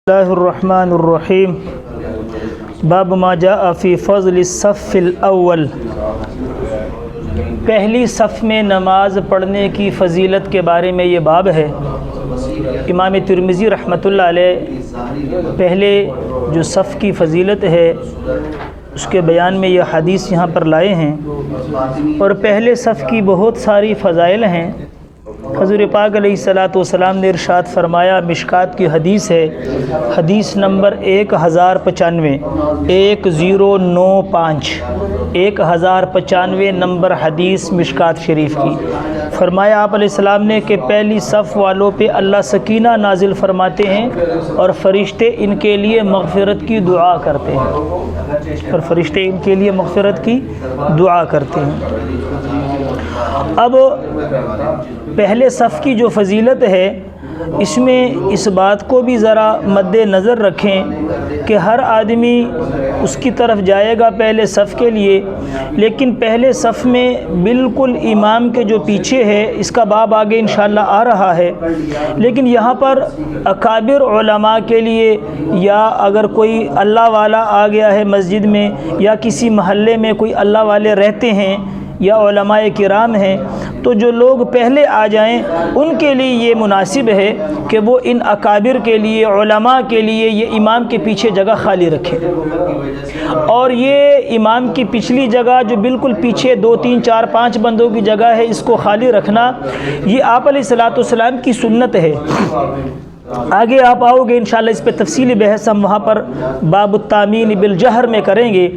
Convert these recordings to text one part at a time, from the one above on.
اللہ الرحمن الرحیم باب ما جاء فی فضل الصف الاول، پہلی صف میں نماز پڑھنے کی فضیلت کے بارے میں یہ باب ہے۔ امام ترمذی رحمۃ اللہ علیہ پہلے جو صف کی فضیلت ہے اس کے بیان میں یہ حدیث یہاں پر لائے ہیں، اور پہلے صف کی بہت ساری فضائل ہیں۔ حضور پاک علیہ الصلاۃ والسلام نے ارشاد فرمایا، مشکات کی حدیث ہے، حدیث نمبر 1095 1095 نمبر حدیث مشکات شریف کی۔ فرمایا آپ علیہ السلام نے کہ پہلی صف والوں پہ اللہ سکینہ نازل فرماتے ہیں اور فرشتے ان کے لیے مغفرت کی دعا کرتے ہیں، اب پہلے صف کی جو فضیلت ہے اس میں اس بات کو بھی ذرا مد نظر رکھیں کہ ہر آدمی اس کی طرف جائے گا پہلے صف کے لیے، لیکن پہلے صف میں بالکل امام کے جو پیچھے ہے، اس کا باب آگے انشاءاللہ آ رہا ہے، لیکن یہاں پر اکابر علماء کے لیے، یا اگر کوئی اللہ والا آ گیا ہے مسجد میں، یا کسی محلے میں کوئی اللہ والے رہتے ہیں یا علماء کرام ہیں، تو جو لوگ پہلے آ جائیں ان کے لیے یہ مناسب ہے کہ وہ ان اکابر کے لیے، علماء کے لیے یہ امام کے پیچھے جگہ خالی رکھیں، اور یہ امام کی پچھلی جگہ جو بالکل پیچھے 2 3 4 5 بندوں کی جگہ ہے، اس کو خالی رکھنا یہ آپ علیہ الصلاۃ والسلام کی سنت ہے۔ آگے آپ آؤ گے انشاءاللہ اس پہ تفصیلی بحث ہم وہاں پر باب التامین بالجہر میں کریں گے۔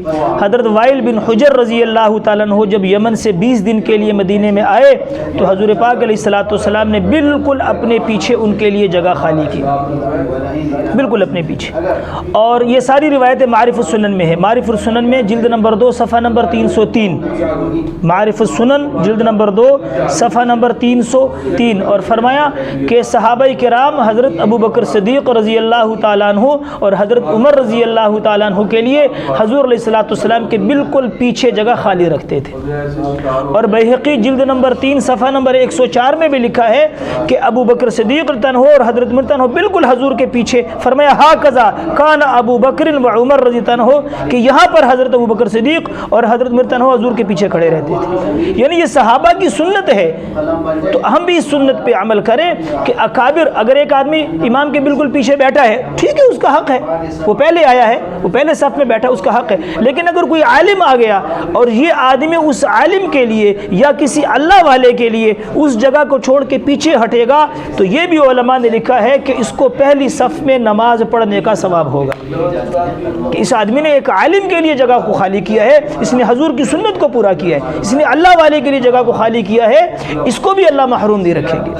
حضرت وائل بن حجر رضی اللہ تعالیٰ عنہ جب یمن سے 20 دن کے لیے مدینے میں آئے تو حضور پاک علیہ الصلاۃ والسلام نے بالکل اپنے پیچھے ان کے لیے جگہ خالی کی، بالکل اپنے پیچھے، اور یہ ساری روایتیں معارف السنن میں ہے۔ معارف السنن میں جلد نمبر 2 صفحہ نمبر 303، معارف السنن جلد نمبر 2 صفحہ نمبر 303، اور فرمایا کہ صحابہ کرام حضرت ابو بکر صدیق رضی اللہ تعالیٰ عنہ اور حضرت عمر رضی اللہ تعالیٰ عنہ کے لیے حضور علیہ الصلاۃ والسلام کے بالکل پیچھے جگہ خالی رکھتے تھے۔ اور بیہقی جلد نمبر 3 صفحہ نمبر 104 میں بھی لکھا ہے کہ ابو بکر صدیق رضی اللہ عنہ اور حضرت عمر رضی اللہ عنہ بالکل حضور کے پیچھے، فرمایا ہاکذا کان ابو بکر و عمر رضی اللہ عنہ، کہ یہاں پر حضرت ابو بکر صدیق اور حضرت عمر رضی اللہ عنہ حضور کے پیچھے کھڑے رہتے تھے، یعنی یہ صحابہ کی سنت ہے، تو ہم بھی اس سنت پہ عمل کریں کہ اکابر، اگر ایک آدمی امام کے بالکل پیچھے بیٹھا ہے ٹھیک ہے، اس کا حق ہے، وہ پہلے آیا ہے، وہ پہلے صف میں بیٹھا، اس کا حق ہے، لیکن اگر کوئی عالم آ گیا اور یہ آدمی اس عالم کے لیے یا کسی اللہ والے کے لیے اس جگہ کو چھوڑ کے پیچھے ہٹے گا تو یہ بھی علماء نے لکھا ہے کہ اس کو پہلی صف میں نماز پڑھنے کا ثواب ہوگا، کہ اس آدمی نے ایک عالم کے لیے جگہ کو خالی کیا ہے، اس نے حضور کی سنت کو پورا کیا ہے، اس نے اللہ والے کے لیے جگہ کو خالی کیا ہے، اس کو بھی اللہ محروم نہیں رکھیں گے،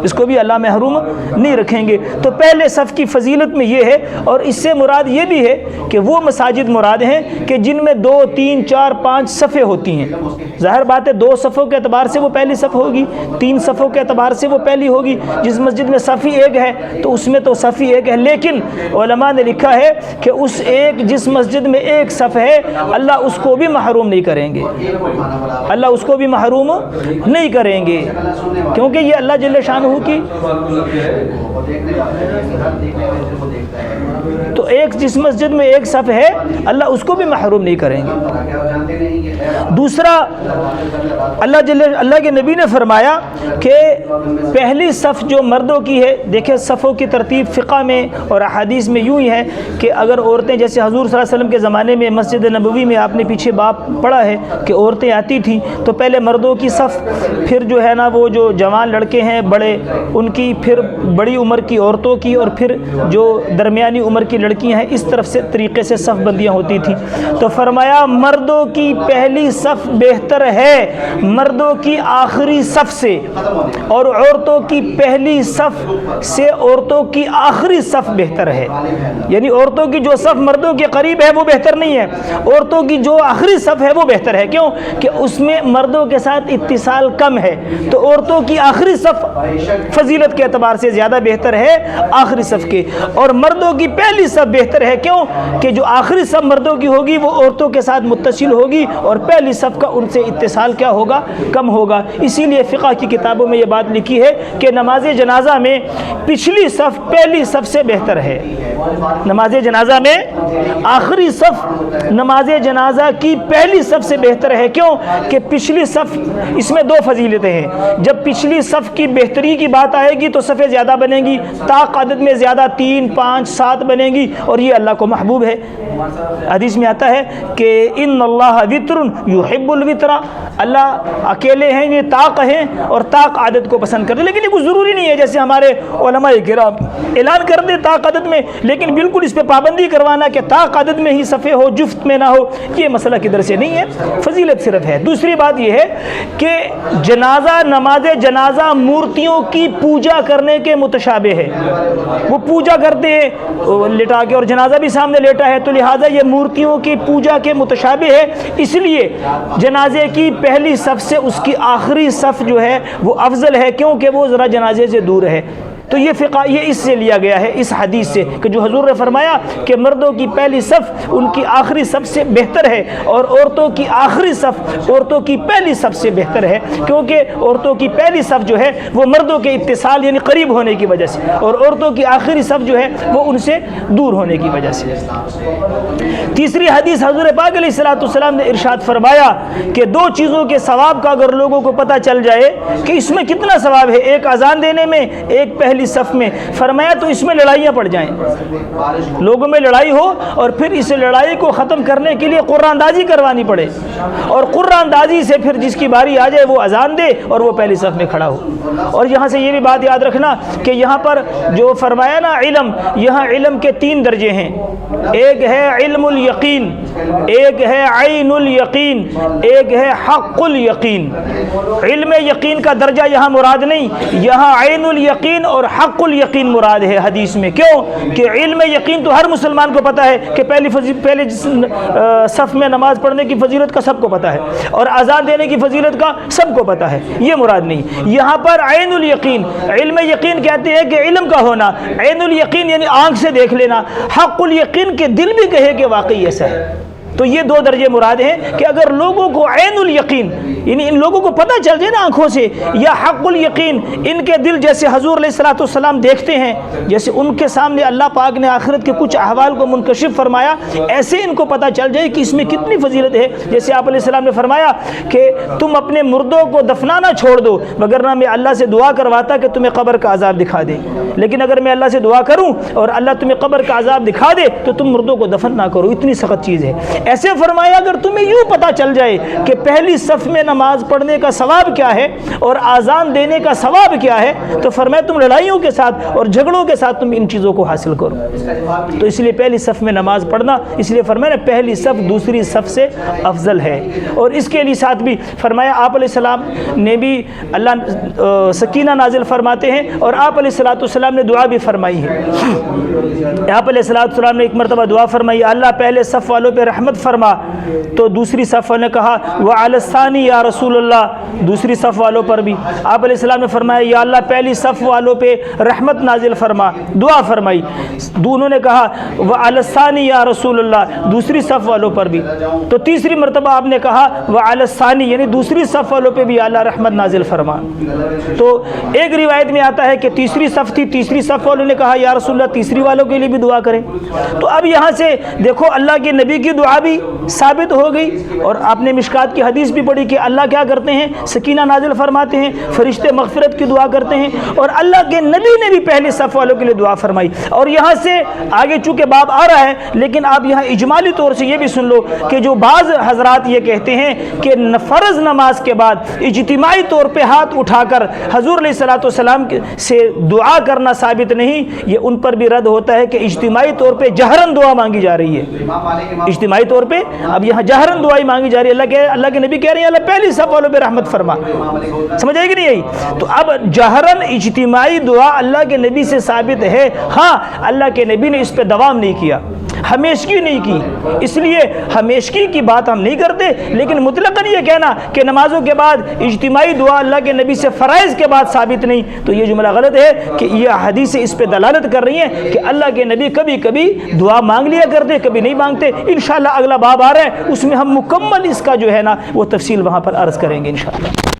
اس کو بھی اللہ محروم نہیں رکھیں گے۔ تو پہلے صف کی فضیلت میں یہ ہے، اور اس سے مراد یہ بھی ہے کہ وہ مساجد مراد ہیں کہ جن میں 2 3 4 5 صفیں ہوتی ہیں۔ ظاہر بات ہے 2 صفوں کے اعتبار سے وہ پہلی صف ہوگی، 3 صفوں کے اعتبار سے وہ پہلی ہوگی۔ جس مسجد میں صف ہی ایک ہے تو اس میں تو صف ہی ایک ہے، لیکن علماء نے لکھا ہے کہ اس ایک جس مسجد میں ایک صف ہے اللہ اس کو بھی محروم نہیں کریں گے، اللہ اس کو بھی محروم نہیں کریں گے، کیونکہ یہ اللہ جل شانہ کی تو ایک جس مسجد میں ایک صف ہے اللہ اس کو بھی محروم نہیں کریں گے۔ دوسرا، اللہ کے نبی نے فرمایا کہ پہلی صف جو مردوں کی ہے، دیکھیں صفوں کی ترتیب فقہ میں اور احادیث میں یوں ہی ہے کہ اگر عورتیں، جیسے حضور صلی اللہ علیہ وسلم کے زمانے میں مسجد نبوی میں آپ نے پیچھے باب پڑھا ہے کہ عورتیں آتی تھیں تو پہلے مردوں کی صف، پھر جو ہے نا وہ جو جوان لڑکے ہیں بڑے ان کی، پھر بڑی عمر کی عورتوں کی، اور پھر جو درمیانی عمر کی لڑکیاں ہیں، اس طرف سے طریقے سے صف بندیاں ہوتی تھیں۔ تو فرمایا مردوں کی پہلی صف بہتر ہے مردوں کی آخری صف سے، اور عورتوں کی پہلی صف سے عورتوں کی آخری صف بہتر ہے، یعنی عورتوں کی جو صف مردوں کے قریب ہے وہ بہتر نہیں ہے، عورتوں کی جو آخری صف ہے وہ بہتر ہے۔ کیوں؟ کہ اس میں مردوں کے ساتھ اتصال کم ہے، تو عورتوں کی آخری صف فضیلت کے اعتبار سے زیادہ بہتر ہے آخری صف کے، اور مردوں کی پہلی صف بہتر ہے، کیوں کہ جو آخری صف مردوں کی ہوگی وہ عورتوں کے ساتھ متصل ہوگی اور پہلی صف کا ان سے اتصال کیا ہوگا؟ کم ہوگا۔ اسی لیے فقہ کی کتابوں میں یہ بات لکھی ہے کہ نماز جنازہ میں پچھلی صف پہلی صف سے بہتر ہے۔ نماز جنازہ میں آخری صف نماز جنازہ کی پہلی صف سے بہتر ہے، کیوں کہ پچھلی صف، اس میں دو فضیلتیں ہیں۔ جب پچھلی صف کی بہتری کی بات آئے گی تو صفیں زیادہ بنیں گی، طاق عدد میں زیادہ 3، 5، 7 بنیں گی، اور یہ اللہ کو محبوب ہے۔ حدیث میں آتا ہے کہ ان اللہ وتر یحب الوتر، اللہ اکیلے ہیں، یہ طاق ہیں اور طاق عدد کو پسند کرتے ہیں۔ لیکن یہ کچھ ضروری نہیں ہے جیسے ہمارے علماء کرام اعلان کر دیں طاق عدد میں، لیکن بالکل اس پہ پابندی کروانا کہ طاق عدد میں ہی صفیں ہو، جفت میں نہ ہو، یہ مسئلہ کدھر سے نہیں ہے، فضیلت صرف ہے۔ دوسری بات یہ ہے کہ جنازہ، نماز جنازہ مورتیوں کی پوجا کرنے کے متشابہ ہے۔ وہ پوجا کرتے ہیں لٹا کے، اور جنازہ بھی سامنے لیٹا ہے، تو لہٰذا یہ مورتیوں کی پوجا کے متشابہ ہے۔ اس لیے جنازے کی پہلی صف سے اس کی آخری صف جو ہے وہ افضل ہے، کیونکہ وہ ذرا جنازے سے دور ہے۔ تو یہ فقہ یہ اس سے لیا گیا ہے، اس حدیث سے، کہ جو حضور نے فرمایا کہ مردوں کی پہلی صف ان کی آخری صف سے بہتر ہے، اور عورتوں کی آخری صف عورتوں کی پہلی صف سے بہتر ہے، کیونکہ عورتوں کی پہلی صف جو ہے وہ مردوں کے اتصال یعنی قریب ہونے کی وجہ سے، اور عورتوں کی آخری صف جو ہے وہ ان سے دور ہونے کی وجہ سے۔ تیسری حدیث، حضور پاک علیہ الصلوۃ والسلام نے ارشاد فرمایا کہ دو چیزوں کے ثواب کا اگر لوگوں کو پتہ چل جائے کہ اس میں کتنا ثواب ہے، ایک اذان دینے میں، ایک پہلی صف میں، فرمایا تو اس میں لڑائیاں پڑ جائیں، لوگوں میں لڑائی ہو اور پھر اس لڑائی کو ختم کرنے کے لیے قرآن اندازی کروانی پڑے، اور قرآن اندازی سے پھر جس کی باری آ جائے وہ اذان دے اور وہ پہلی صف میں کھڑا ہو۔ اور یہاں سے یہ بھی بات یاد رکھنا کہ یہاں پر جو فرمایا نا علم، یہاں علم کے 3 درجے ہیں، ایک ہے علم الیقین، ایک ہے عین الیقین، ایک ہے حق الیقین۔ علم یقین کا درجہ یہاں مراد نہیں، یہاں عین الیقین اور حق الیقین مراد ہے حدیث میں۔ کیوں کہ علم یقین تو ہر مسلمان کو پتہ ہے کہ پہلے صف میں نماز پڑھنے کی فضیلت کا سب کو پتہ ہے، اور اذان دینے کی فضیلت کا سب کو پتہ ہے، یہ مراد نہیں۔ یہاں پر عین الیقین، علم یقین کہتے ہیں کہ علم کا ہونا، عین الیقین یعنی آنکھ سے دیکھ لینا، حق الیقین کے دل بھی کہے کہ واقعی ایسا ہے۔ تو یہ 2 درجے مراد ہیں کہ اگر لوگوں کو عین الیقین یعنی ان لوگوں کو پتہ چل جائے نا آنکھوں سے، یا حق الیقین ان کے دل جیسے حضور علیہ الصلوۃ والسلام دیکھتے ہیں، جیسے ان کے سامنے اللہ پاک نے آخرت کے کچھ احوال کو منکشف فرمایا، ایسے ان کو پتہ چل جائے کہ اس میں کتنی فضیلت ہے۔ جیسے آپ علیہ السلام نے فرمایا کہ تم اپنے مردوں کو دفنانا چھوڑ دو، وگرنہ میں اللہ سے دعا کرواتا کہ تمہیں قبر کا عذاب دکھا دے، لیکن اگر میں اللہ سے دعا کروں اور اللہ تمہیں قبر کا عذاب دکھا دے تو تم مردوں کو دفن نہ کرو، اتنی سخت چیز ہے۔ ایسے فرمایا اگر تمہیں یوں پتہ چل جائے کہ پہلی صف میں نماز پڑھنے کا ثواب کیا ہے اور آذان دینے کا ثواب کیا ہے، تو فرمایا تم لڑائیوں کے ساتھ اور جھگڑوں کے ساتھ تم ان چیزوں کو حاصل کرو۔ تو اس لیے پہلی صف میں نماز پڑھنا، اس لیے فرمایا پہلی صف دوسری صف سے افضل ہے۔ اور اس کے لیے ساتھ بھی فرمایا آپ علیہ السلام نے بھی اللہ سکینہ نازل فرماتے ہیں، اور آپ علیہ الصلوۃ والسلام نے دعا بھی فرمائی ہے۔ آپ علیہ الصلوۃ والسلام نے ایک مرتبہ دعا فرمائی، اللہ پہلے صف والوں پہ رحمت فرما، تو دوسری صف نے کہا وعلی الثانی یا رسول اللہ، دوسری صف والوں پر بھی آپ علیہ السلام نے فرمایا یا اللہ پہلی صف والوں پہ رحمت نازل فرما، دعا فرمائی۔ دونوں نے کہا وعلی الثانی یا رسول اللہ، دوسری صف والوں پر بھی۔ تو تیسری مرتبہ آپ نے کہا وعلی الثانی یعنی دوسری صف والوں پہ بھی اللہ رحمت نازل فرما۔ تو ایک روایت میں آتا ہے کہ تیسری صف تھی، تیسری صف والوں نے کہا یا رسول اللہ تیسری والوں کے لیے بھی دعا کریں۔ تو اب یہاں سے دیکھو اللہ کے نبی کی دعا بھی ثابت ہو گئی، اور آپ نے مشکات کی حدیث بھی پڑھی کہ اللہ کیا کرتے ہیں، سکینہ نازل فرماتے ہیں، فرشتے مغفرت کی دعا کرتے ہیں، اور اللہ کے نبی نے بھی پہلی صف والوں کے لیے دعا فرمائی۔ اور یہاں سے آگے چونکہ باب آ رہا ہے، لیکن آپ یہاں اجمالی طور سے یہ بھی سن لو کہ جو بعض حضرات یہ کہتے ہیں کہ فرض نماز کے بعد اجتماعی طور پہ ہاتھ اٹھا کر حضور علیہ الصلوۃ والسلام سے دعا کرنا ثابت نہیں، یہ ان پر بھی رد ہوتا ہے کہ اجتماعی طور پہ جہرن دعا مانگی جا رہی ہے۔ اجتماعی طور پہ اب یہاں جہرن دعائی مانگی جا رہی ہے، اللہ کے نبی کہہ رہے ہیں اللہ پہلی صف والوں پہ رحمت فرما، سمجھ آئے گی نہیں یہی؟ تو اب جہرن اجتماعی دعا اللہ کے نبی سے ثابت ہے، ہاں اللہ کے نبی نے اس پہ دوام نہیں کیا، ہمیشگی نہیں کی، اس لیے ہمیشگی کی بات ہم نہیں کرتے، لیکن مطلقاً یہ کہنا کہ نمازوں کے بعد اجتماعی دعا اللہ کے نبی سے فرائض کے بعد ثابت نہیں، تو یہ جملہ غلط ہے کہ یہ حدیثیں اس پہ دلالت کر رہی ہیں کہ اللہ کے نبی کبھی کبھی دعا مانگ لیا کرتے، کبھی نہیں مانگتے۔ انشاءاللہ اگلا باب آ رہا ہے، اس میں ہم مکمل اس کا جو ہے نا وہ تفصیل وہاں پر عرض کریں گے انشاءاللہ۔